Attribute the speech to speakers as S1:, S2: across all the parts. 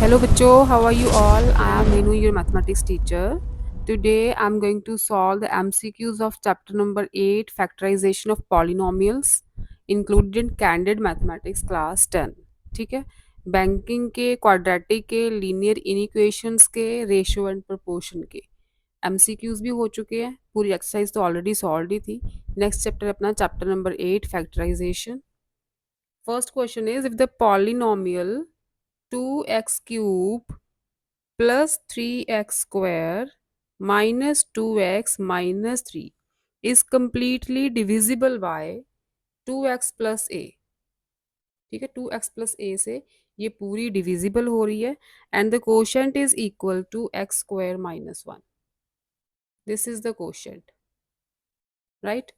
S1: Hello bachcho, how are you all? I am Meenu, your mathematics teacher. Today I am going to solve the MCQs of chapter number 8, factorization of polynomials, included in Candid Mathematics class 10. ठीक है, banking के, quadratic के, linear इनइक्वेशंस के, ratio and proportion के MCQs भी हो चुके हैं. पूरी एक्सरसाइज तो ऑलरेडी सॉल्व ही थी. नेक्स्ट चैप्टर अपना chapter number 8, factorisation. First question is if the polynomial 2x cube plus 3x square minus 2x minus 3 is completely divisible by 2x plus a. ठीक है, 2x plus a से ये पूरी divisible हो रही है and the quotient is equal to x square minus 1. This is the quotient, right.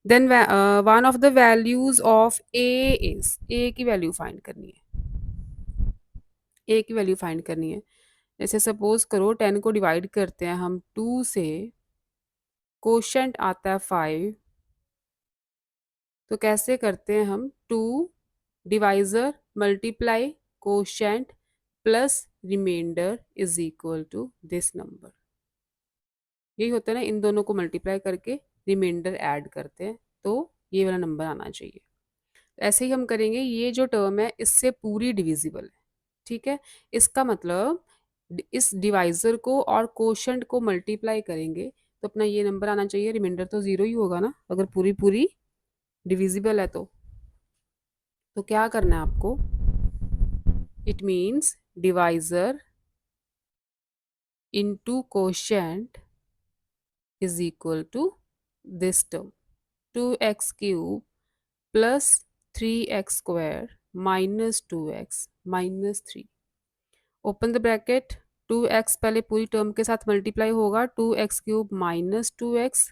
S1: Then one of the values of a is, a की value find करनी है. a की वैल्यू फाइंड करनी है. जैसे सपोज करो 10 को डिवाइड करते हैं हम 2 से, कोशेंट आता है 5. तो कैसे करते हैं हम? 2 divisor multiply quotient plus remainder is equal to this number. यही होता है ना, इन दोनों को मल्टीप्लाई करके रिमाइंडर ऐड करते हैं तो ये वाला नंबर आना चाहिए. ऐसे ही हम करेंगे. ये जो टर्म है इससे पूरी डिविजिबल है. ठीक है, इसका मतलब इस डिवाइजर को और कोशेंट को मल्टीप्लाई करेंगे तो अपना ये नंबर आना चाहिए. रिमाइंडर तो जीरो ही होगा ना अगर पूरी पूरी डिविजिबल है तो क्या करना है आपको? It means divisor into quotient is equal to this term 2x cube plus 3x square minus 2x minus 3. Open the bracket. 2x पहले पूरी टर्म के साथ मल्टीप्लाई होगा, 2x cube minus 2x.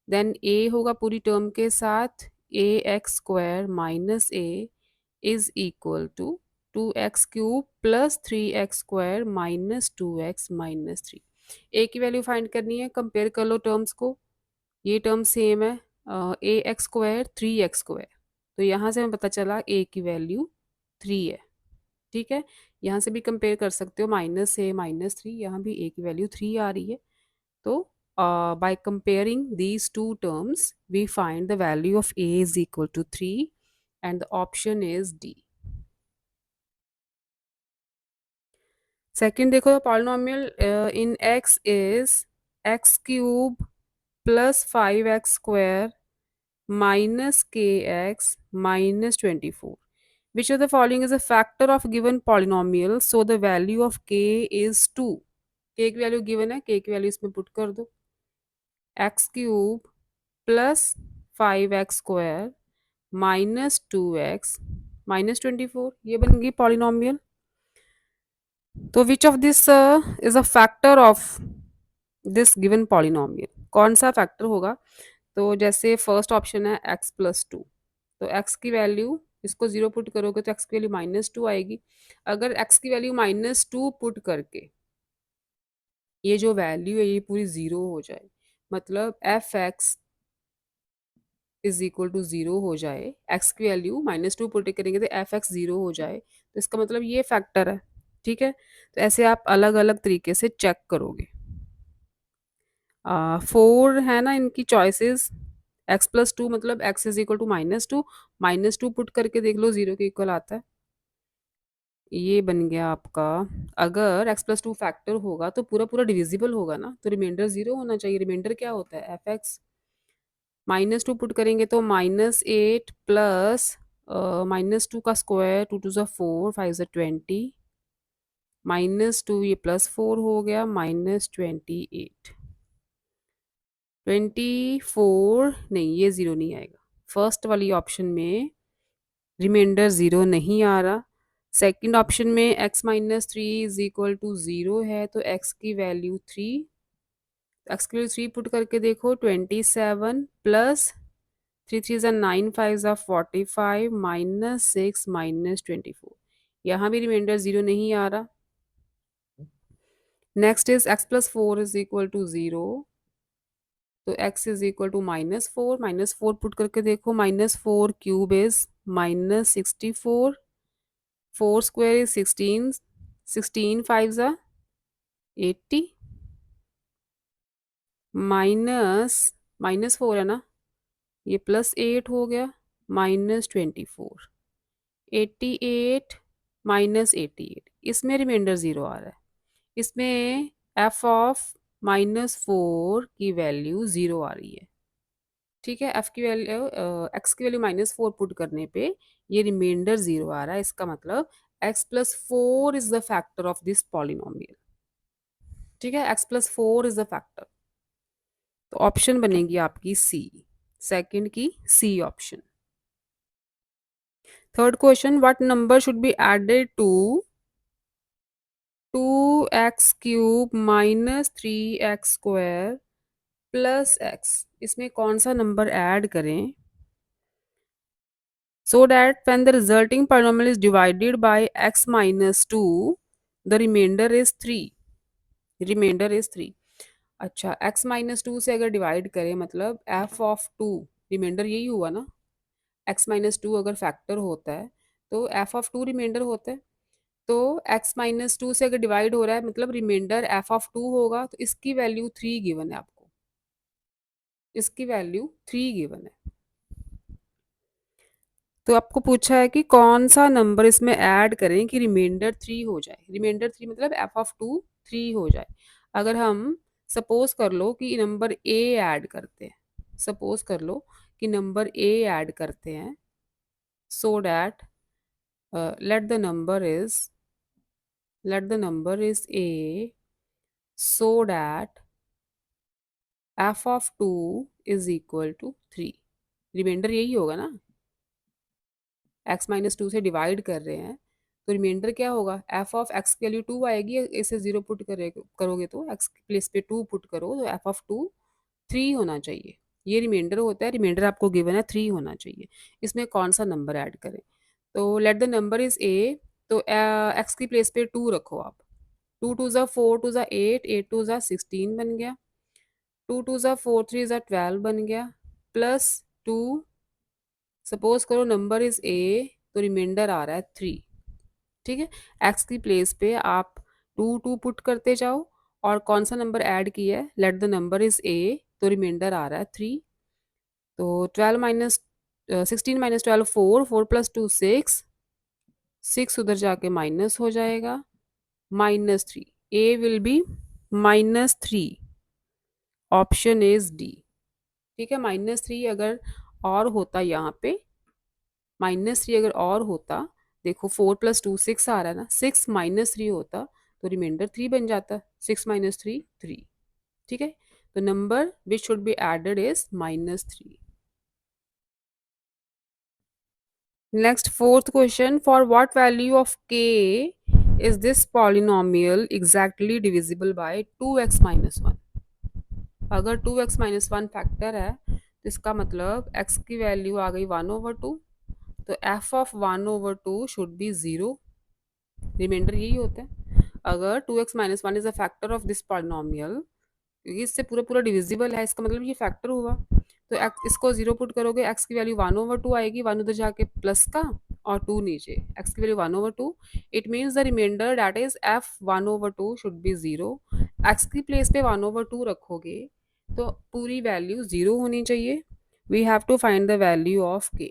S1: Then a होगा पूरी टर्म के साथ, ax square minus a is equal to 2x cube plus 3x square minus 2x minus 3. a की वैल्यू फाइंड करनी है. कंपेयर कर लो टर्म्स को. ये टर्म सेम है, ए एक्स स्क्वायर 3x स्क्वायर. तो यहाँ से हमें पता चला a की वैल्यू 3 है. ठीक है, यहाँ से भी कंपेयर कर सकते हो. माइनस ए माइनस 3, यहाँ भी a की वैल्यू 3 आ रही है. तो by comparing these two terms we find the value of a is equal to 3 and the option is D. Second देखो, polynomial in x is x cube plus 5x square minus kx minus 24. Which of the following is a factor of given polynomial? So the value of k is 2. k की value given है, k की value इसमें put कर दो. x cube plus 5x square minus 2x minus 24, ये बन गई polynomial. तो which of this is a factor of this given polynomial? कौन सा फैक्टर होगा? तो जैसे फर्स्ट ऑप्शन है x प्लस 2. तो x की वैल्यू, इसको जीरो पुट करोगे तो x की वैल्यू माइनस 2 आएगी. अगर x की वैल्यू माइनस 2 पुट करके ये जो वैल्यू है ये पूरी जीरो हो जाए, मतलब F X is equal to zero हो जाए, एक्स की वैल्यू माइनस 2 पुट करेंगे तो एफ एक्स जीरो हो जाए, तो इसका मतलब ये फैक्टर है. ठीक है, तो ऐसे आप अलग अलग तरीके से चेक करोगे. 4 है ना इनकी चॉइसेस. एक्स प्लस 2 मतलब X is equal to -2, -2 put करके देख लो, जीरो के इक्वल आता है. ये बन गया आपका. अगर x प्लस 2 फैक्टर होगा तो पूरा पूरा डिविजिबल होगा ना, तो रिमाइंडर जीरो होना चाहिए. रिमाइंडर क्या होता है? F x. -2 पुट करेंगे तो -8 प्लस -2 का स्क्वायर, 2 टू ज़ा 4, 5 ज़ा 20, -2 ये +4 हो गया, -28. 24 नहीं, ये ज़ीरो नहीं आएगा. फर्स्ट वाली ऑप्शन में रिमाइंडर ज़ीरो नहीं आ रहा. सेकंड ऑप्शन में x minus 3 is equal to 0 है तो x की वैल्यू 3. x की वैल्यू 3 पुट करके देखो, 27 प्लस 3 3 ज़ा 9, 5 ज़ा 45, -6 -24. यहाँ भी रिमाइंडर ज़ीरो नहीं आ रहा. Next is x plus 4 is equal to 0. तो x is equal to -4. -4 put करके देखो, -4 क्यूब इज -64, 4 स्क्वायर इज 16, 16 5 ज़ा 80 माइनस माइनस 4 है ना, ये प्लस 8 हो गया, माइनस 24, 88 माइनस 88, इसमें रिमाइंडर ज़ीरो आ रहा है, इसमें एफ ऑफ -4 की वैल्यू ज़ीरो आ रही है। ठीक है, एफ की वैल्यू एक्स की वैल्यू -4 पुट करने पे ये रिमाइंडर ज़ीरो आ रहा है, इसका मतलब x plus 4 is the factor of this polynomial. ठीक है, x plus 4 is the factor, तो ऑप्शन बनेगी आपकी सी, सेकंड की C option. Third question, what number should be added to 2x³ minus 3x² plus x, इसमें कौन सा नंबर ऐड करें so that when the resulting polynomial is divided by x minus 2 the remainder is 3, remainder is 3। अच्छा, x minus two से अगर divide करें मतलब f ऑफ 2, रिमाइंडर यही हुआ ना, x माइनस टू अगर फैक्टर होता है तो f ऑफ 2 रिमाइंडर होता है, तो x माइनस टू से अगर डिवाइड हो रहा है मतलब रिमाइंडर f ऑफ 2 होगा, तो इसकी वैल्यू 3 गिवन है आपको, इसकी वैल्यू 3 गिवन है। तो आपको पूछा है कि कौन सा नंबर इसमें ऐड करें कि रिमाइंडर 3 हो जाए, रिमाइंडर 3 मतलब f ऑफ 2 3 हो जाए। अगर हम सपोज कर लो कि नंबर a ऐड करते हैं, सपोज कर लो कि नंबर a ऐड करते हैं, so that let the number is a so that f of 2 is equal to 3, reminder यही होगा ना, x माइनस टू से डिवाइड कर रहे हैं तो रिमाइंडर क्या होगा, f ऑफ x की वैल्यू 2 आएगी, इसे 0 पुट करोगे तो x की प्लेस पे 2 पुट करो तो f ऑफ 2 3 होना चाहिए, ये रिमाइंडर होता है, रिमाइंडर आपको गिवन है 3 होना चाहिए। इसमें कौन सा नंबर ऐड करें, तो let the number is a, तो x की प्लेस पे 2 रखो आप, 2 2 ज़ा 4 2 ज़ा 8 8 2 ज़ा 16 बन गया, 2 2 ज़ा 4 3 ज़ा 12 बन गया, प्लस 2, सपोज करो नंबर इज a, तो रिमाइंडर आ रहा है 3। ठीक है, एक्स की प्लेस पे आप 2 2 पुट करते जाओ और कौन सा नंबर ऐड किया है, let the number is a, तो रिमाइंडर आ रहा है 3। तो 12 माइनस 16 माइनस 12 4, 4 प्लस 2 6, 6 उधर जाके माइनस हो जाएगा, -3, a will be -3, option is D. ठीक है, -3 अगर और होता यहाँ पे, -3 अगर और होता, देखो 4 प्लस 2 6 आ रहा है ना, 6 -3 होता तो रिमाइंडर 3 बन जाता, 6 माइनस 3 3। ठीक है, तो number which should be added is -3। Next fourth question, for what value of k is this polynomial exactly divisible by 2x-1, अगर 2x-1 फैक्टर है तो इसका मतलब x की वैल्यू आ गई 1/2, तो f of 1/2 should be 0, remainder यही होता है। अगर 2x-1 is a factor of this polynomial, क्योंकि इससे पूरा पूरा डिविजिबल है, इसका मतलब ये फैक्टर हुआ, तो इसको 0 पुट करोगे, x की वैल्यू 1/2 आएगी, 1 उधर जाके प्लस का और 2 नीचे, x की value 1/2, it means the remainder that is f 1/2 should be 0। x की प्लेस पे 1/2 रखोगे तो पूरी वैल्यू 0 होनी चाहिए, we have to find the value of k,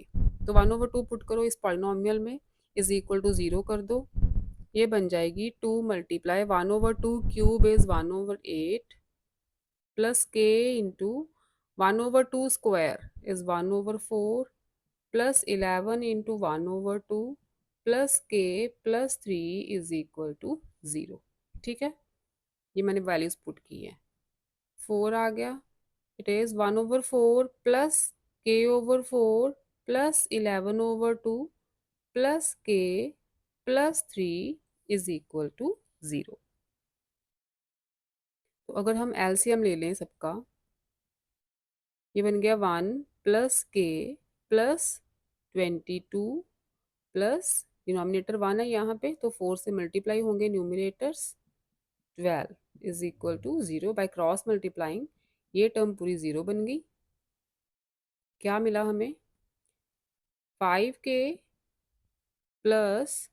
S1: तो 1/2 पुट करो इस पॉलिनोमियल में, इज इक्वल टू 0 कर दो, ये बन जाएगी 2 मल्टीप्लाई 1/2 क्यूब इज 1/8 प्लस के into 1/2 square is 1/4 plus 11 into 1/2 plus के प्लस 3 इज इक्वल टू 0। ठीक है, ये मैंने वैल्यूज पुट की है, 4 आ गया, it is 1/4 plus k/4 plus 11/2 plus के प्लस 3 इज इक्वल टू 0। तो अगर हम एलसीएम ले लें सबका, ये बन गया 1 प्लस के प्लस 22 प्लस डिनोमिनेटर 1 है यहाँ पे तो 4 से मल्टीप्लाई होंगे numerators, 12 is equal to 0, by cross multiplying ये टर्म पूरी 0 बन गई। क्या मिला हमें, 5k plus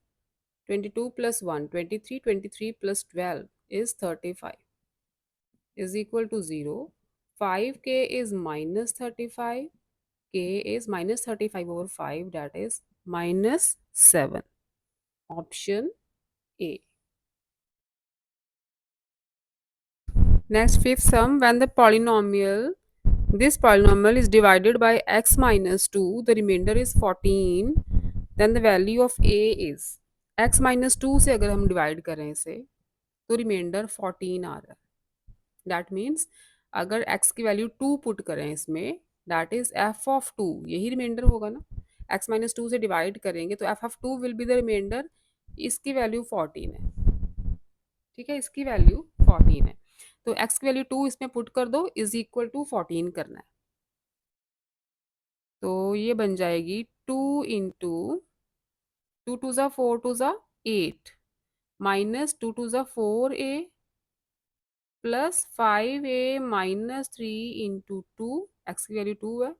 S1: 22 plus 1, 23, 23 plus 12 is 35 is equal to 0. 5k is minus 35. K is minus 35 over 5, that is minus 7. Option A. Next, fifth sum, when this polynomial is divided by x minus 2, the remainder is 14, then the value of A is x minus 2 से अगर हम divide करें इसे तो reminder 14 आ रहा है. That means अगर x की वैल्यू 2 पुट करें इसमें, दैट इज f ऑफ 2, यही रिमाइंडर होगा ना. x माइनस 2 से डिवाइड करेंगे तो f of 2 will be the remainder. इसकी वैल्यू 14 है. ठीक है, इसकी वैल्यू 14 है, तो x की वैल्यू 2 इसमें पुट कर दो, इज इक्वल टू 14 करना है. तो ये बन जाएगी 2 इंटू 2 टू ज़ा 4 टू ज़ा 8 minus 2 twos are 4a plus 5a minus 3 into 2, X की वैल्यू 2 है,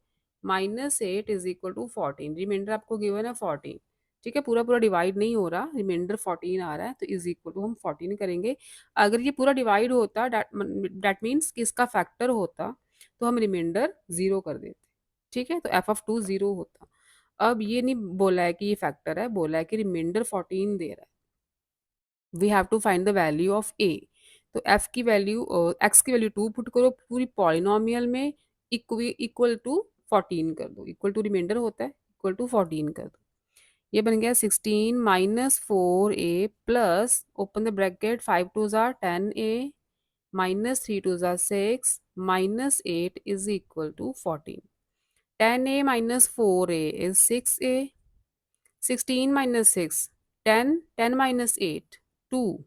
S1: minus 8 is equal to 14. Remainder आपको गिवन है 14. ठीक है, पूरा पूरा डिवाइड नहीं हो रहा, रिमाइंडर 14 आ रहा है, तो इज इक्वल टू हम 14 करेंगे. अगर ये पूरा डिवाइड होता, दैट मीन्स कि इसका फैक्टर होता, तो हम रिमाइंडर 0 कर देते. ठीक है, तो एफ ऑफ 2 0 होता. अब ये नहीं बोला है कि ये फैक्टर है, बोला है कि रिमाइंडर 14 दे रहा है. We have to find the value of A. तो एफ की वैल्यू, एक्स की वैल्यू 2 पुट करो पूरी पॉलिनोमियल में, इक्वल टू 14 कर दो. इक्वल टू रिमाइंडर होता है, इक्वल टू 14 कर दो. ये बन गया 16 minus 4a plus open the bracket 5 twos are 10a minus 3 twos are 6 minus 8 is equal to 14. 10a minus 4a is 6a. 16 minus 6, 10. 10 minus 8, 2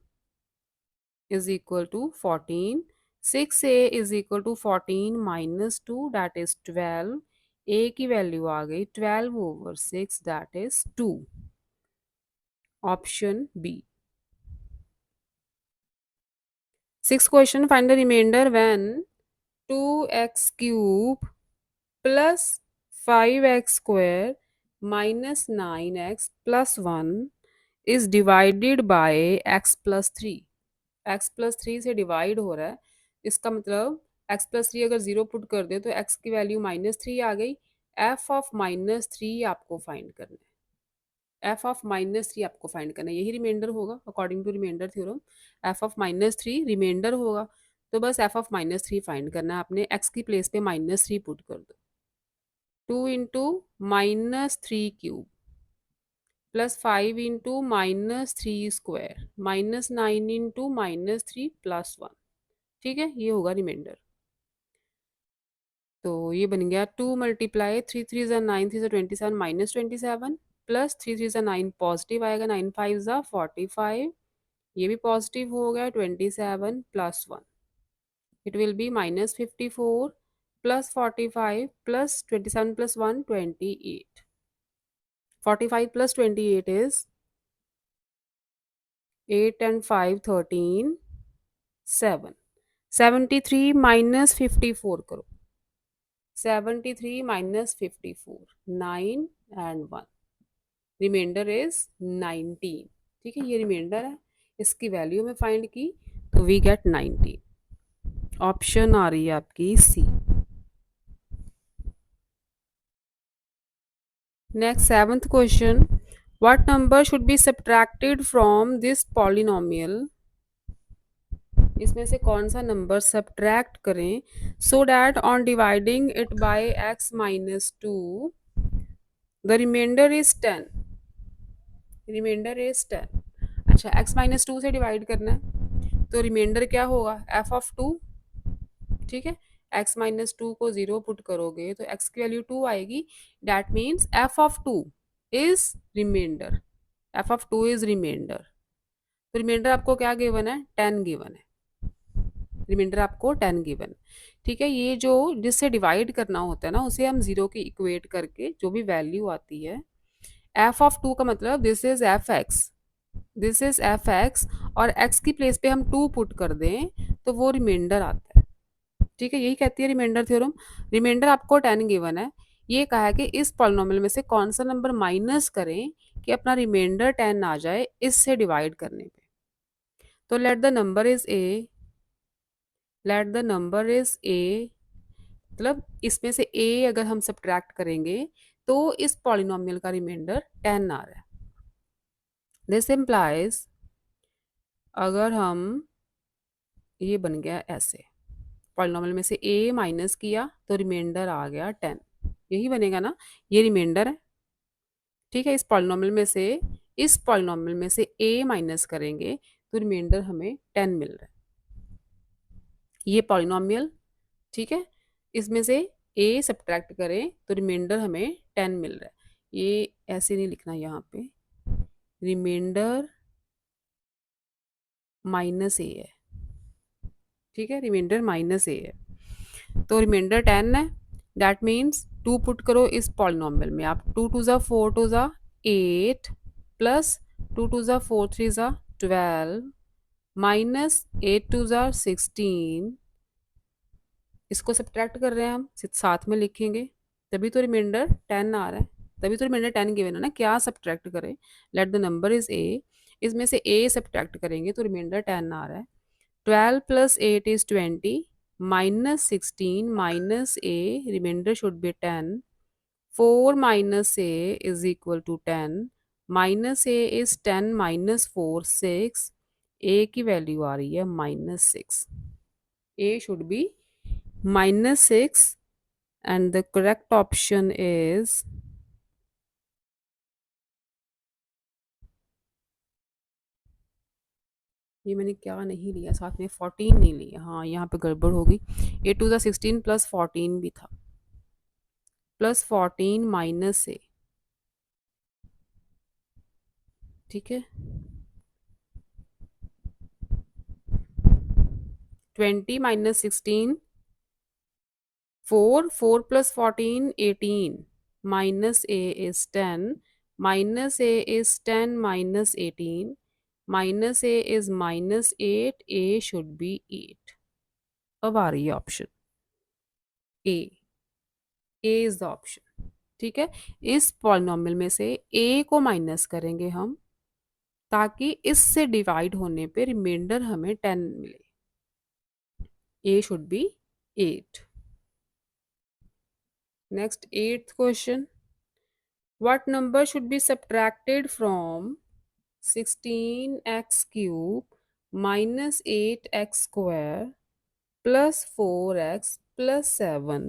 S1: is equal to 14. 6a is equal to 14 minus 2, that is 12. a की value आ गई 12 over 6, that is 2. Option B. Sixth question, find the remainder when 2x cube plus 5x square minus 9x plus 1 is divided by x plus 3. x plus 3 से divide हो रहा है, इसका मतलब x plus 3 अगर 0 put कर दे तो x की वैल्यू माइनस 3 आ गई. f ऑफ माइनस 3 आपको फाइंड करना है. f ऑफ माइनस 3 आपको फाइंड करना है, यही रिमाइंडर होगा according to remainder theorem. f of minus 3 remainder होगा, तो बस f ऑफ माइनस 3 फाइंड करना है आपने. x की प्लेस पे माइनस 3 पुट कर दो. 2 into minus 3 cube plus 5 into minus 3 square minus 9 into minus 3 plus 1. ठीक है, ये होगा रिमाइंडर. तो ये बन गया 2 मल्टीप्लाई 3 3 ज़ा 9 3 ज़ा 27 माइनस 27 प्लस 3 3 ज़ा 9 पॉजिटिव आएगा, 9 5 ज़ा 45, ये भी पॉजिटिव हो गया, 27 plus 1, it will be minus 54 plus 45 plus 27 plus 1 28. 45 plus 28 is 8 and 5 13 7. 73 minus 54 करो. 73 minus 54 9 and 1. Reminder is 19. ठीक है, ये रिमाइंडर है, इसकी वैल्यू में फाइंड की तो वी गेट 19. ऑप्शन आ रही है आपकी C. Next seventh question, what number should be subtracted from this polynomial. इसमें से कौन सा नंबर सब्ट्रैक्ट करें so that on dividing it by x minus 2 the remainder is 10. Remainder is 10. अच्छा, x माइनस 2 से डिवाइड करना है तो रिमाइंडर क्या होगा, f ऑफ 2. ठीक है, x माइनस 2 को 0 पुट करोगे तो x की वैल्यू 2 आएगी. That means f of 2 is remainder. f of 2 is remainder. तो रिमाइंडर आपको क्या गिवन है, 10 गिवन है. रिमाइंडर आपको 10 गिवन. ठीक है, ये जो जिससे डिवाइड करना होता है ना, उसे हम 0 के इक्वेट करके जो भी वैल्यू आती है, f ऑफ 2 का मतलब this is F x, this is F x, और x की प्लेस पे हम 2 पुट कर दें तो वो रिमाइंडर आता है. ठीक है, यही कहती है रिमाइंडर थ्योरम. रिमाइंडर आपको 10 गिवन है, ये कहा है कि इस पॉलिनोमियल में से कौन सा नंबर माइनस करें कि अपना रिमाइंडर 10 आ जाए इससे डिवाइड करने पे। तो let the number is a, let the number is a, मतलब इसमें से ए अगर हम सब्ट्रैक्ट करेंगे तो इस पॉलिनोमियल का रिमाइंडर 10 आ रहा है। दिस इम्प्लाइज, अगर हम, ये बन गया ऐसे, पॉलिनोमियल में से ए माइनस किया तो रिमाइंडर आ गया 10, यही बनेगा ना, ये रिमाइंडर है। ठीक है, इस पॉलिनोमियल में से ए माइनस करेंगे तो रिमाइंडर हमें 10 मिल रहा है, ये पॉलिनोमियल। ठीक है, इसमें से ए सब्ट्रैक्ट करें तो रिमाइंडर हमें 10 मिल रहा है। ये ऐसे नहीं लिखना, यहाँ पे रिमाइंडर माइनस ए है। ठीक है, रिमाइंडर माइनस ए है, तो रिमाइंडर 10 है। दैट मीन्स 2 पुट करो इस पॉलिनोमियल में आप, 2 टू ज़ा 4 टू ज़ा 8 प्लस 2 टू ज़ा 4 3 ज़ा 12 माइनस 8 टू ज़ा 16, इसको सब्ट्रैक्ट कर रहे हैं हम, साथ में लिखेंगे, तभी तो रिमाइंडर 10 आ रहा है, तभी तो रिमाइंडर 10 गिवन है ना, क्या सब्ट्रैक्ट करें, let the number is a, इसमें से ए सब्ट्रैक्ट करेंगे तो रिमाइंडर 10 आ रहा है। 12 plus 8 is 20 minus 16 minus A, remainder should be 10, 4 minus A is equal to 10, minus A is 10 minus 4 6, A की वैल्यू आ रही है -6, A should be -6 and the correct option is, ये मैंने क्या नहीं लिया साथ में, 14 नहीं लिया, हाँ यहाँ पे गड़बड़ हो गई, ए टू ज़ा 16 प्लस 14 भी था, प्लस 14 माइनस ए। ठीक है, 20 minus 16, 4, 4 plus 14 18, minus A is 10, minus A is 10 minus 18, minus A is -8, A should be 8। अब आ रही है option A, A is the option. ठीक है, इस पॉलिनोमियल में से ए को माइनस करेंगे हम, ताकि इससे डिवाइड होने पे रिमाइंडर हमें 10 मिले, A should be 8। Next 8th question, what number should be subtracted from 16x cube minus 8x square plus 4x plus 7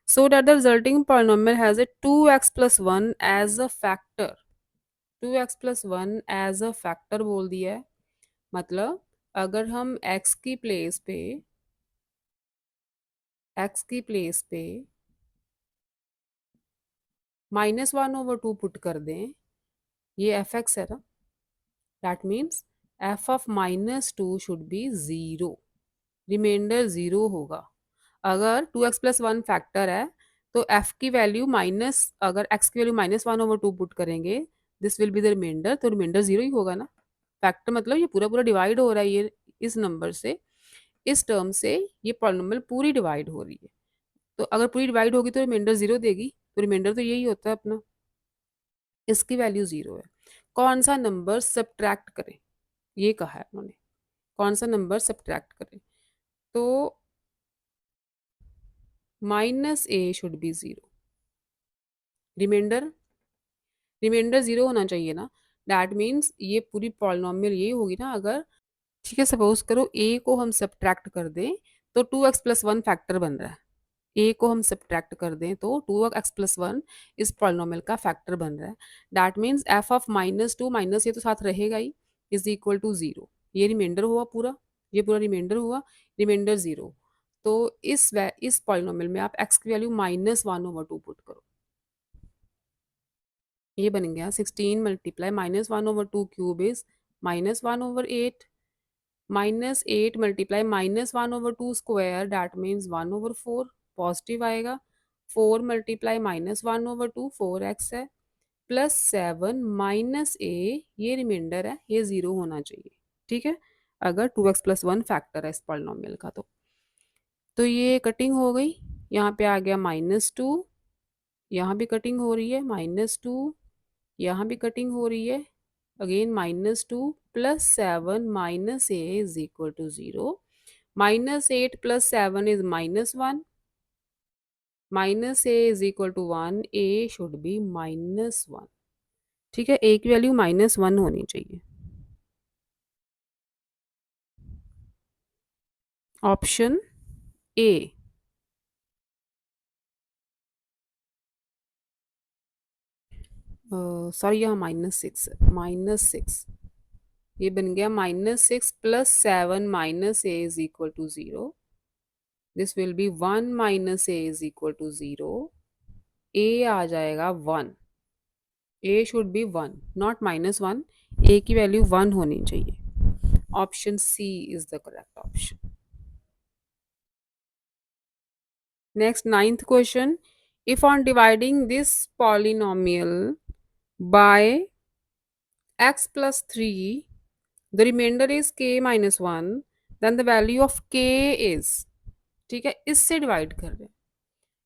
S1: so that the resulting polynomial has a 2x plus 1 as a factor, 2x plus 1 as a factor बोल दिया है, मतलब अगर हम x की place पे -1/2 put कर दें, ये एफ एक्स है ना, that means F of -2 should be 0, remainder 0 होगा। अगर 2x प्लस 1 फैक्टर है तो एफ की वैल्यू माइनस, अगर x की वैल्यू -1/2 पुट करेंगे, this will be the remainder, तो रिमाइंडर 0 ही होगा ना। फैक्टर मतलब ये पूरा पूरा डिवाइड हो रहा है, ये इस नंबर से, इस टर्म से ये पॉलिनोमियल पूरी डिवाइड हो रही है, तो अगर पूरी डिवाइड होगी तो रिमाइंडर 0 देगी, तो रिमाइंडर तो यही होता है अपना, इसकी वैल्यू 0 है। कौन सा नंबर सब्ट्रैक्ट करें, ये कहा है उन्होंने, कौन सा नंबर सब्ट्रैक्ट करें, तो -a should be 0, remainder, remainder 0 होना चाहिए ना, दैट मीन्स ये पूरी पॉलिनोमियल ये होगी ना अगर, ठीक है, सपोज करो a को हम सब्ट्रैक्ट कर दें तो 2x प्लस 1 फैक्टर बन रहा है, ए को हम सब्ट्रैक्ट कर दें तो 2x प्लस 1 इस पॉलिनोमियल का फैक्टर बन रहा है, that means F of -2 minus ये तो साथ रहेगा ही, इज इक्वल टू 0, ये रिमाइंडर हुआ पूरा, ये पूरा रिमाइंडर हुआ, रिमाइंडर 0। तो इस पॉलिनोमियल में आप x की वैल्यू -1/2 पुट करो, ये बन गया 16 multiply -1/2 cube is -1/8, -8 multiply -1/2 square that means 1/4, positive आएगा, 4 मल्टीप्लाई -1/2 4x है, प्लस 7 माइनस ए, ये रिमाइंडर है, ये 0 होना चाहिए। ठीक है, अगर 2x प्लस 1 फैक्टर है इस पॉलिनोमियल का, तो ये कटिंग हो गई, यहाँ पे आ गया -2, यहाँ भी कटिंग हो रही है -2, यहाँ भी कटिंग हो रही है, again -2 + 7 - a is equal to 0, -8 + 7 is -1, -a is equal to 1, a should be -1। ठीक है, a की वैल्यू -1 होनी चाहिए। Option A. सॉरी, यहाँ -6 है, -6। ये बन गया -6 + 7 - a is equal to 0। This will be 1 - a is equal to 0। a आ जाएगा 1। a should be 1, not -1। a की वैल्यू 1 होनी चाहिए। Option C is the correct option. Next, ninth question. If on dividing this polynomial by x plus 3, the remainder is k minus 1, then the value of k is, ठीक है, इससे divide कर रहे हैं,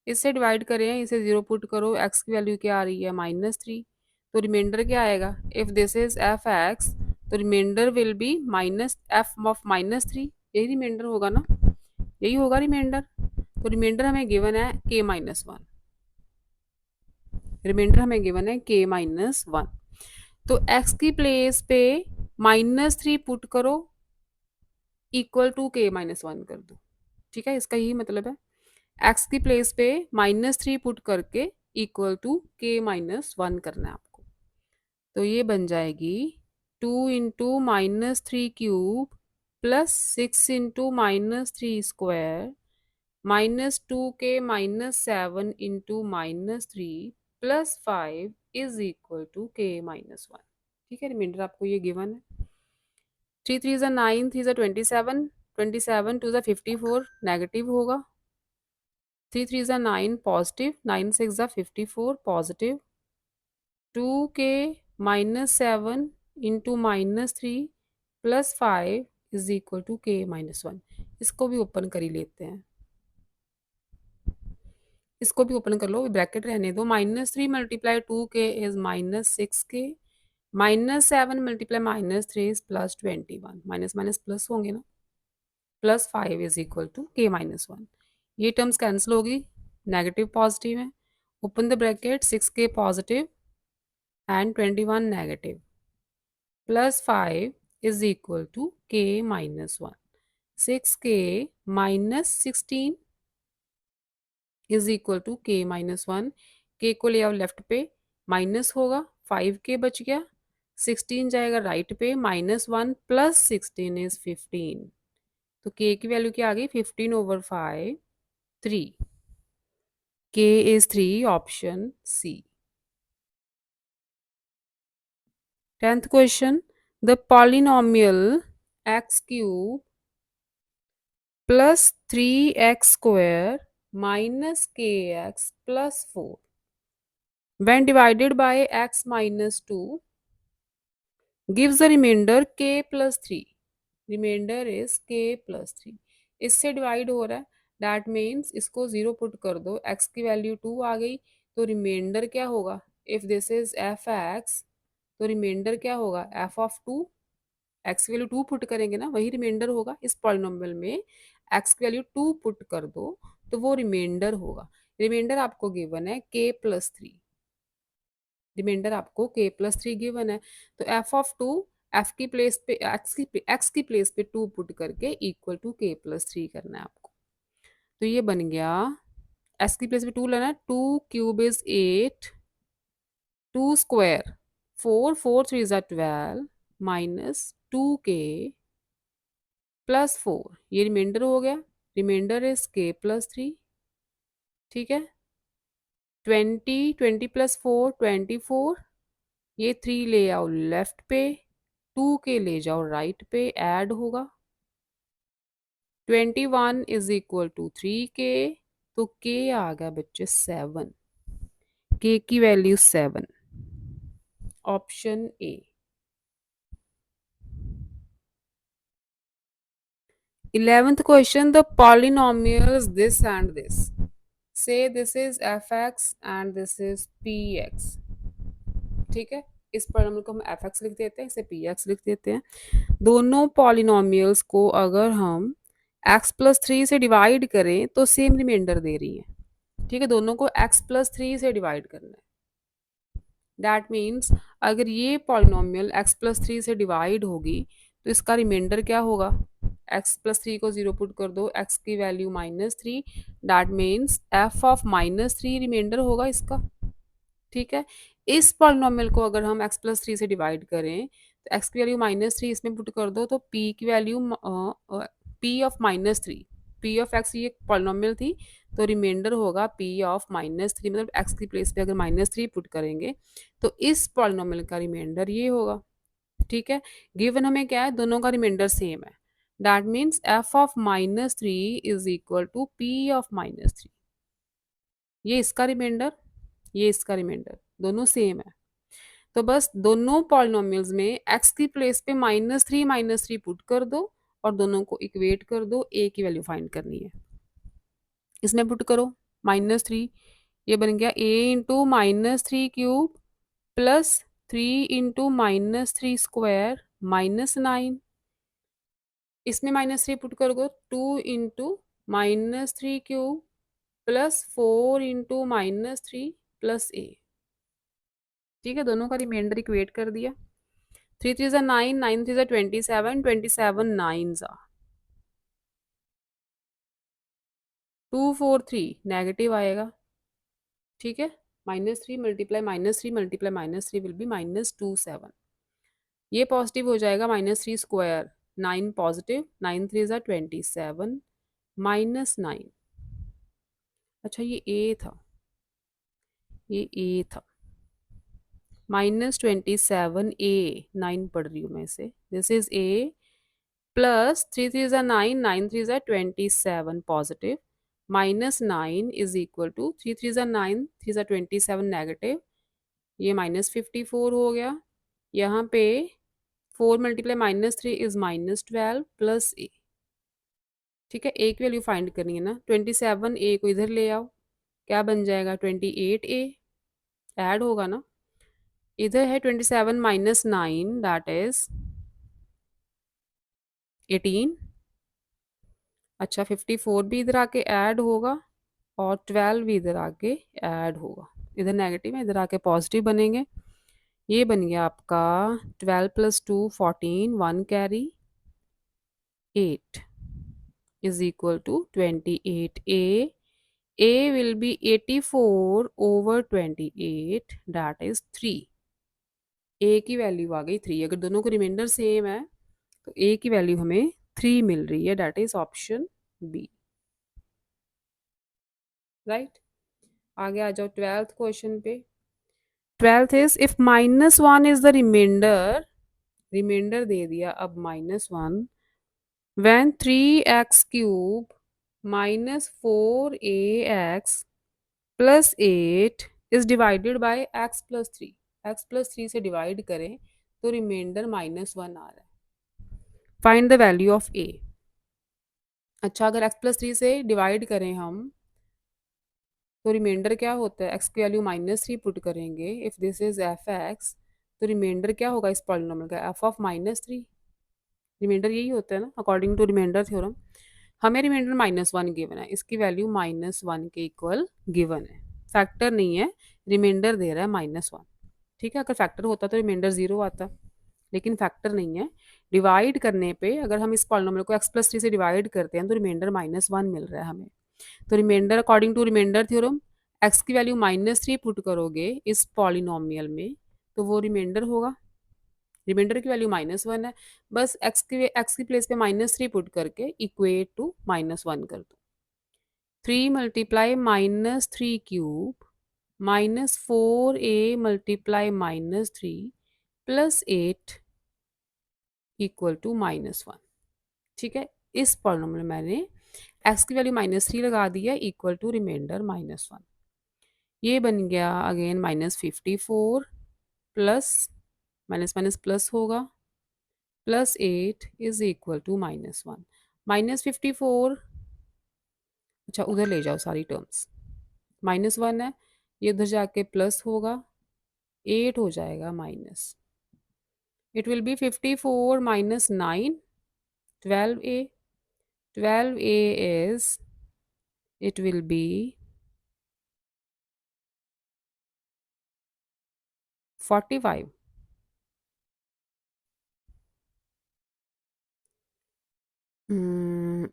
S1: इससे डिवाइड कर रहे हैं, इसे 0 पुट करो, x की वैल्यू क्या आ रही है -3, तो रिमाइंडर क्या आएगा, if this is F x, तो remainder will be minus F of -3, यही रिमाइंडर होगा ना, यही होगा रिमाइंडर। तो रिमाइंडर हमें गिवन है k-1, रिमाइंडर हमें गिवन है k-1, तो x की प्लेस पे -3 पुट करो, इक्वल टू k-1 कर दो। ठीक है, इसका यही मतलब है, x की प्लेस पे -3 पुट करके इक्वल टू k-1 करना है आपको। तो ये बन जाएगी 2 into -3³ plus 6 into -3² -2k-7 into -3 plus 5 is equal to k-1। ठीक है, रिमाइंडर आपको ये गिवन है। 3 3 ज़ा 9, 3 ज़ा 27, 27 2 ज़ा 54, नेगेटिव होगा। 3 3 ज़ा 9 positive, 9 6 are 54 positive. 2k-7 into -3 plus 5 is equal to k-1। इसको भी ओपन कर ही लेते हैं, इसको भी ओपन कर लो, ब्रैकेट रहने दो। -3 × 2k is -6k, -7 × -3 is +21, minus minus plus होंगे ना, plus 5 is equal to k-1। ये टर्म्स कैंसिल होगी, नेगेटिव पॉजिटिव है, open the bracket, 6k positive and 21 negative, plus 5 is equal to k-1। 6k - 16 is equal to k-1। k को ले आओ left पे, minus होगा, 5k बच गया, 16 जाएगा राइट पे, -1 प्लस 16 इज 15। तो k की वैल्यू क्या आ गई, 15/5, 3। k is 3, option C. 10th question, the polynomial x³ plus 3x square minus kx plus 4 when divided by x minus 2 gives the remainder k plus 3। remainder is k plus 3। इससे divide हो रहा है, that means इसको 0 put कर दो, x की value 2 आ गई, तो रिमाइंडर क्या होगा, if this is F x, तो रिमाइंडर क्या होगा, एफ ऑफ 2, एक्स की वैल्यू 2 पुट करेंगे ना, वही रिमाइंडर होगा। इस पॉलिनोमियल में एक्स की वैल्यू 2 पुट कर दो तो वो रिमाइंडर होगा। रिमाइंडर आपको गिवन है k+3, रिमाइंडर आपको k+3 गिवन है, तो एफ ऑफ 2, एफ की प्लेस पे एक्स की प्लेस पे 2 पुट करके इक्वल टू k+3 करना है आपको। तो ये बन गया, एक्स की प्लेस पे 2 लेना है, 2³ इज 8, 2 स्क्वायर 4, 4 3 ज़ा 12 माइनस 2k प्लस 4, ये रिमाइंडर हो गया, रिमाइंडर इज k+3। ठीक है, 20, 20 प्लस 4 24, ये 3 ले आओ लेफ्ट पे, 2k ले जाओ राइट पे, ऐड होगा, 21 इज इक्वल टू 3k, तो k आ गया बच्चे 7, k की value 7, option A. 11th question, the polynomials this and this. Say this is fx and this is px. ठीक है, इस पॉलिनॉमियल को हम एफ एक्स लिख देते हैं, इसे पी एक्स लिख देते हैं। दोनों पॉलिनॉमियल्स को अगर हम एक्स प्लस थ्री से डिवाइड करें तो सेम रिमाइंडर दे रही है। ठीक है, दोनों को एक्स प्लस थ्री से डिवाइड करना है। दैट मीन्स अगर ये पॉलिनॉमियल एक्स प्लस थ्री से डिवाइड होगी तो इसका रिमाइंडर क्या होगा? एक्स प्लस थ्री को जीरो पुट कर दो, एक्स की value minus three, that means F of minus three remainder होगा इसका। ठीक है, इस पॉलिनॉमियल को अगर हम एक्स प्लस थ्री से डिवाइड करें तो एक्स की वैल्यू माइनस थ्री इसमें पुट कर दो, तो पी की value P of minus three, P of x ये पॉलिनॉमियल थी तो रिमाइंडर होगा पी ऑफ माइनस थ्री, मतलब एक्स की प्लेस पे अगर माइनस थ्री पुट करेंगे तो इस पॉलिनॉमियल का रिमाइंडर ये होगा। ठीक है, गिवन हमें क्या है, दोनों का रिमाइंडर सेम है, that means F of minus three is equal to P of minus three. ये इसका रिमाइंडर, ये इसका रिमाइंडर, दोनों सेम है। तो बस दोनों पॉलिनॉमियल्स में एक्स की प्लेस पे माइनस थ्री पुट कर दो और दोनों को इक्वेट कर दो, ए की वैल्यू फाइंड करनी है। इसमें पुट करो माइनस थ्री, ये बन गया a into minus three cube plus three into minus three square minus nine. इसमें माइनस थ्री पुट कर दो, two into minus three cube plus four into minus three plus a. ठीक है, दोनों का रिमाइंडर इक्वेट कर दिया। थ्री थ्री ज़ा नाइन, नाइन थ्री ज़ा twenty seven, twenty seven nine ज़ा टू फोर थ्री, नेगेटिव आएगा। ठीक है, minus three minus three will be minus two seven. ये पॉजिटिव हो जाएगा, minus three square, nine positive, nine three ज़ा ट्वेंटी सेवन माइनस नाइन। अच्छा ये ए था, ये ए था, minus twenty seven a, nine पढ़ रही हूँ मैं इसे, this is a plus three three ज़ा नाइन, नाइन थ्री ज़ा twenty seven positive minus nine is equal to three three ज़ा नाइन, थ्री ज़ा ट्वेंटी सेवन नेगेटिव, ये माइनस फिफ्टी फोर हो गया। यहाँ पे four multiply minus three is minus twelve plus a. ठीक है, ए की वैल्यू फाइंड करनी है ना, ट्वेंटी सेवन ए को इधर ले आओ, क्या बन जाएगा, ट्वेंटी एट ए, ऐड होगा ना। इधर है twenty seven minus nine, that is eighteen. अच्छा फिफ्टी फोर भी इधर आके ऐड होगा और ट्वेल्व भी इधर आके ऐड होगा, इधर नेगेटिव है, इधर आके पॉजिटिव बनेंगे। ये बन गया आपका twelve plus two fourteen, one carry eight is equal to twenty eight a. A will be eighty four over twenty eight, that is three. A की वैल्यू आ गई थ्री, अगर दोनों को रिमाइंडर सेम है तो ए की वैल्यू हमें थ्री मिल रही है, that is option B. Right, आगे आ जाओ ट्वेल्थ क्वेश्चन पे। Twelfth is if minus one is the remainder, remainder दे दिया अब minus one, when three x cube minus four a x plus eight is divided by x plus three, x plus three से divide करें तो remainder minus one आ रहा है। Find the value of a. अच्छा अगर एक्स प्लस थ्री से divide करें हम तो रिमाइंडर क्या होता है, एक्स की वैल्यू माइनस थ्री पुट करेंगे, if this is F x तो रिमाइंडर क्या होगा इस पॉलिनॉमियल का, f of minus three. Remainder यही होता है ना अकॉर्डिंग टू रिमाइंडर थ्योरम। हमें रिमाइंडर माइनस वन गिवन है, इसकी वैल्यू माइनस वन के इक्वल गिवन है, फैक्टर नहीं है, रिमाइंडर दे रहा है माइनस वन। ठीक है, अगर फैक्टर होता तो रिमाइंडर जीरो आता, लेकिन फैक्टर नहीं है। डिवाइड करने पे अगर हम इस पॉलिनॉमियल को एक्स प्लस थ्री से डिवाइड करते हैं तो रिमाइंडर माइनस वन मिल रहा है हमें। तो remainder according to remainder theorem, x की वैल्यू माइनस थ्री पुट करोगे इस पॉलिनॉमियल में तो वो रिमाइंडर होगा, रिमाइंडर की वैल्यू माइनस वन है, बस एक्स की प्लेस पे माइनस थ्री पुट करके इक्वेट टू माइनस वन कर दो। Three multiply minus three cube minus four a multiply minus three plus eight equal to minus one. ठीक है, इस पॉलिनॉमियल में मैंने एक्स की वैल्यू माइनस थ्री लगा दी है equal to remainder minus one. ये बन गया again minus fifty four plus minus minus plus होगा plus eight is equal to minus one. Minus fifty four, अच्छा उधर ले जाओ सारी टर्म्स, माइनस वन है, ये उधर जाके प्लस होगा, 8 हो जाएगा minus, it will B 54 minus 9, 12a. 12a is, it will be 45.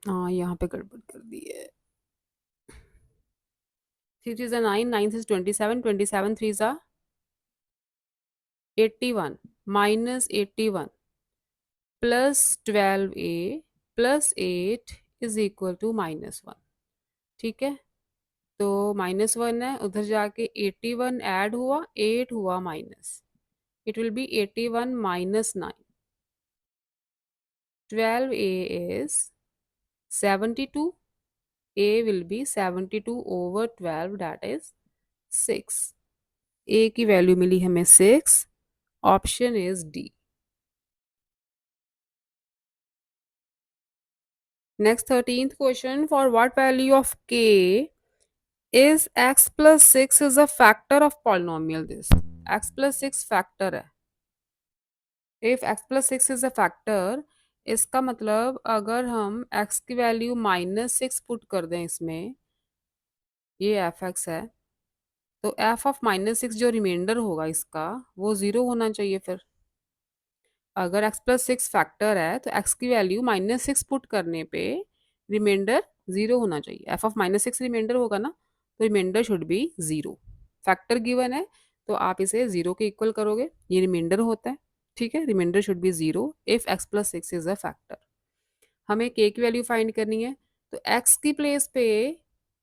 S1: हाँ यहाँ पे गड़बड़ कर दी है। 3 3 is 9, 9 is 27, 27 3 is 81, minus 81 plus 12a plus 8 is equal to -1। ठीक है, तो -1 है, उधर जाके 81 ऐड हुआ, 8 हुआ minus, it will be 81 minus 9। 12a is 72, a will be 72 over 12, that is 6। a की वैल्यू मिली हमें 6, option is D. Next 13th question, for what value of k is x plus 6 is a factor of polynomial this। x plus 6 factor है, if x plus 6 is a factor, इसका मतलब अगर हम x की value -6 put कर दें इसमें, ये एफ एक्स है, तो एफ ऑफ -6 जो रिमाइंडर होगा इसका वो 0 होना चाहिए फिर। अगर x प्लस 6 फैक्टर है तो x की वैल्यू -6 पुट करने पे रिमाइंडर 0 होना चाहिए। एफ ऑफ -6 रिमाइंडर होगा ना, तो remainder should be 0। Factor given है तो आप इसे 0 के इक्वल करोगे, ये रिमाइंडर होता है। ठीक है, remainder should be 0 if x plus 6 is a factor. हमें k की वैल्यू फाइंड करनी है, तो x की प्लेस पे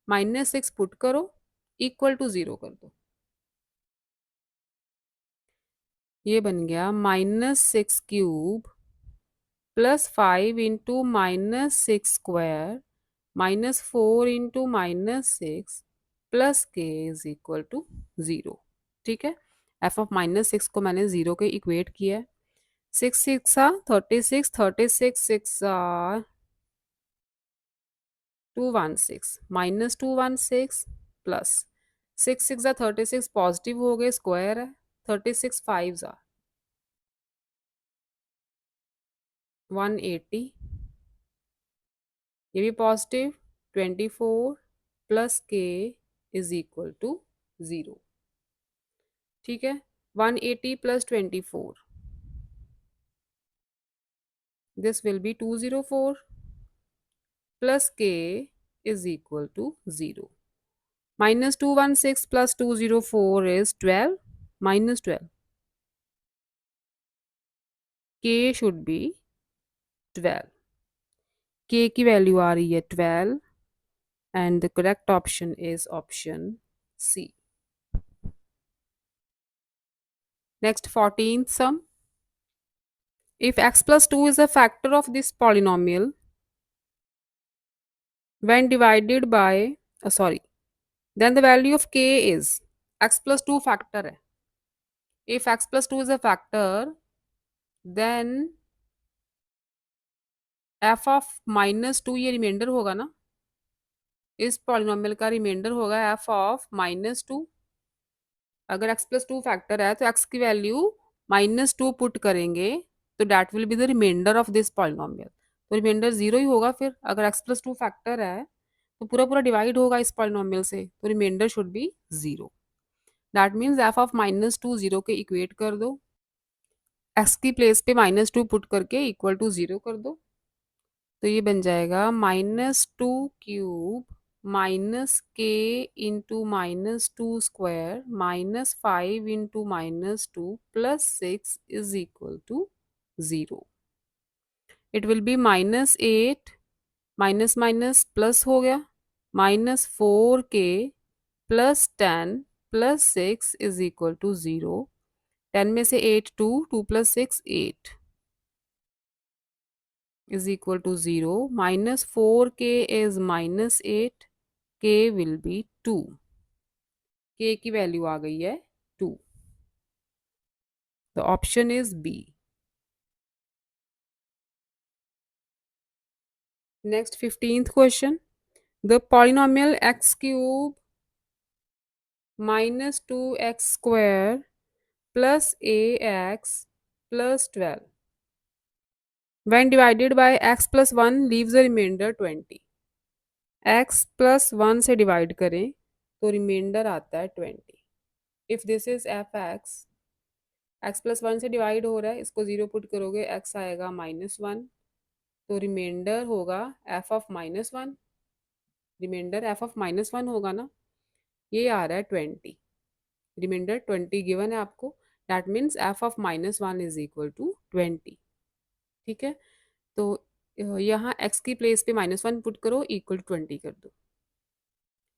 S1: -6 पुट करो, इक्वल टू 0 कर दो। ये बन गया -6³ plus 5 into -6² -4 into -6 plus k is equal to 0। ठीक है, एफ ऑफ -6 को मैंने 0 के इक्वेट किया है। 6 6 36, 36 6 216 -216 प्लस 6 6 36 पॉजिटिव हो गए, स्क्वायर है, 36 5 180, ये भी positive, 24 plus k is equal to 0। ठीक है, 180 plus 24, this will be 204 plus k is equal to 0। -216 plus 204 is 12, -12, के शुड बी 12। के की वैल्यू आ रही है 12 and the correct option is option C. Next 14th sum, if x plus 2 is a factor of this polynomial when divided by sorry, then the value of k is, x plus 2 factor है, if x plus 2 is a factor then f of -2, ये reminder होगा ना, इस polynomial का reminder होगा f of -2। अगर x plus 2 factor है तो x की वैल्यू -2 पुट करेंगे तो that will be the remainder of this polynomial, तो रिमाइंडर 0 ही होगा फिर। अगर x plus 2 फैक्टर है तो पूरा पूरा डिवाइड होगा इस पॉलिनोमियल से, तो remainder should be 0। That means F of -2 0 के इक्वेट कर दो, x की प्लेस पे -2 पुट करके इक्वल टू 0 कर दो, तो ये बन जाएगा -2³ -k into -2² -5 into -2 plus 6 is equal to 0। It will be -8 minus minus plus हो गया, -4k plus 10 plus 6 is equal to 0। 10 में से 8 2, 2 plus 6 8 is equal to 0, -4k is -8, k will be 2, k की वैल्यू आ गई है 2, the option is B। Next 15th question, the polynomial x cube -2x square plus ax plus 12 when divided by x plus 1 leaves a remainder 20. x plus 1 से divide करें तो reminder आता है 20. If this is F x plus 1 से divide हो रहा है, इसको जीरो पुट करोगे x आएगा -1, तो रिमाइंडर होगा f of -1. Remainder f of -1 होगा ना, ये आ रहा है 20. रिमाइंडर 20 गिवन है आपको. That means F of -1 is equal to 20. ठीक है, तो यहाँ x की प्लेस पे -1 पुट करो, इक्वल टू 20 कर दो.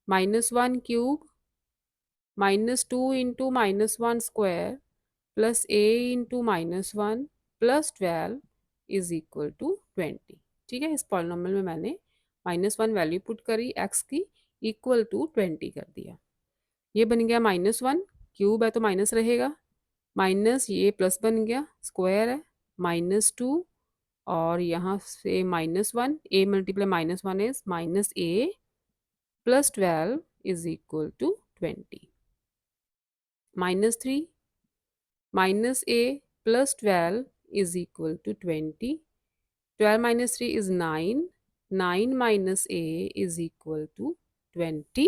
S1: -1 cube -2 into -1 square plus a into -1 plus 12 is equal to 20. ठीक है, इस पॉलिनॉमियल में मैंने -1 वैल्यू पुट करी x की, इक्वल टू 20 कर दिया. ये बन गया -1, क्यूब है तो माइनस रहेगा, माइनस ये प्लस बन गया, स्क्वायर है, -2 और यहाँ से -1, a multiply -1 is -a plus 12 is equal to 20. -3 -a plus 12 is equal to 20. 12 minus 3 is 9. 9 minus a is equal to 20.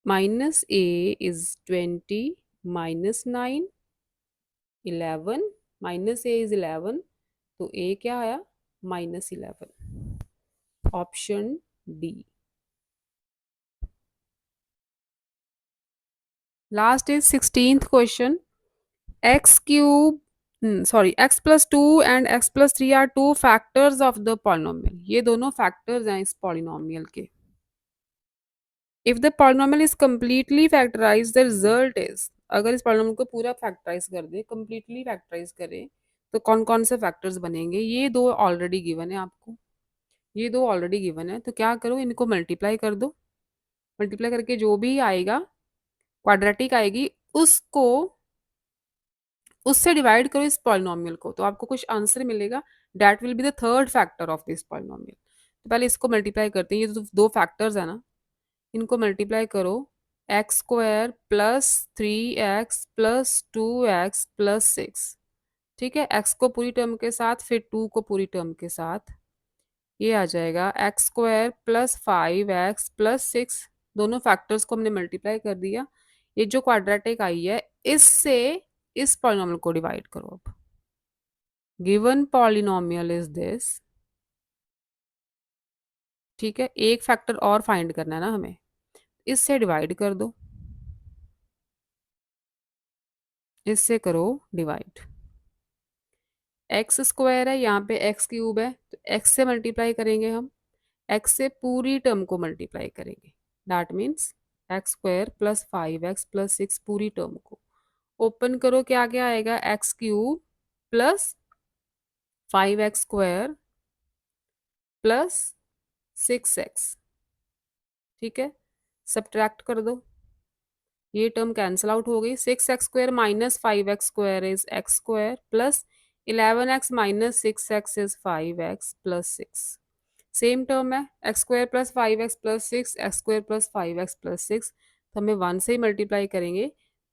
S1: Minus a is 20 minus 9, 11. Minus a is 11. तो a क्या आया? -11. Option D. Last is 16th question. X cube x plus 2 and x plus 3 are two factors of the polynomial. ये दोनों factors हैं इस polynomial के. If the polynomial is completely factorized, the result is, अगर इस polynomial को पूरा factorize कर दे, completely factorize करें, तो कौन कौन से factors बनेंगे? ये दो already given है आपको, ये दो already given है, तो क्या करो, इनको multiply कर दो. multiply करके जो भी आएगा, quadratic आएगी, उसको उससे डिवाइड करो इस पॉलिनोमियल को, तो आपको कुछ आंसर मिलेगा. That will be the third factor of this polynomial. तो पहले इसको मल्टीप्लाई करते हैं. ये तो दो फैक्टर्स है ना, इनको मल्टीप्लाई करो. X square plus 3x plus 2x plus 6. ठीक है, एक्स को पूरी टर्म के साथ, फिर 2 को पूरी टर्म के साथ. ये आ जाएगा x square plus 5x plus 6. दोनों फैक्टर्स को हमने मल्टीप्लाई कर दिया. ये जो क्वाड्रेटिक आई है, इससे इस पॉलिनोमियल को डिवाइड करो. अब गिवन पॉलिनोमियल इज दिस. ठीक है, एक फैक्टर और फाइंड करना है ना हमें, इससे डिवाइड कर दो, इससे करो डिवाइड. एक्स स्क्वायर है, यहाँ पे एक्स क्यूब है, तो एक्स से मल्टीप्लाई करेंगे हम, एक्स से पूरी टर्म को मल्टीप्लाई करेंगे. That means x square plus 5x plus 6 पूरी टर्म को ओपन करो. क्या क्या आएगा? X cube plus 5x square plus 6x. ठीक है, सब्ट्रैक्ट कर दो, ये टर्म कैंसिल आउट हो गई. 6x square minus 5x square is x square plus 11x minus 6x is 5x plus 6. Same term है, x square plus 5x plus 6, x square plus 5x plus 6. तो हमें 1 से ही multiply करेंगे,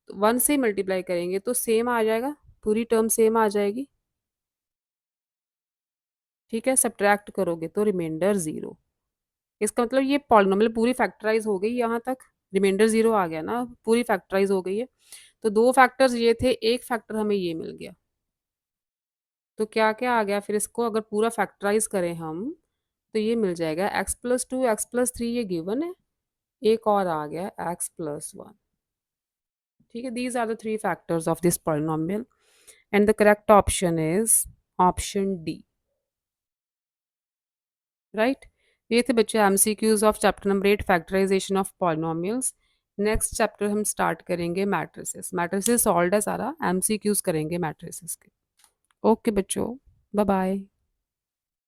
S1: तो 1 से ही multiply करेंगे तो सेम आ जाएगा, पूरी टर्म सेम आ जाएगी. ठीक है, सब्ट्रैक्ट करोगे तो रिमाइंडर 0. इसका मतलब ये पॉलिनोमियल पूरी फैक्टराइज हो गई, यहाँ तक रिमाइंडर 0 आ गया ना, पूरी फैक्टराइज हो गई है. तो दो फैक्टर्स ये थे, एक फैक्टर हमें ये मिल गया. तो क्या क्या आ गया फिर? इसको अगर पूरा फैक्टराइज करें हम, तो ये मिल जाएगा x प्लस 2 x प्लस 3, ये गिवन है. एक और आ गया x प्लस 1. ठीक है, these are the three factors of this polynomial and the correct option is option D. Right, ये थे बच्चे MCQs of chapter number 8 factorization of polynomials. Next chapter हम स्टार्ट करेंगे मैट्रिसेस. मैट्रिसेस सॉल्व है सारा, MCQs करेंगे मैट्रिसेस के. Okay बच्चों, बाय बाय.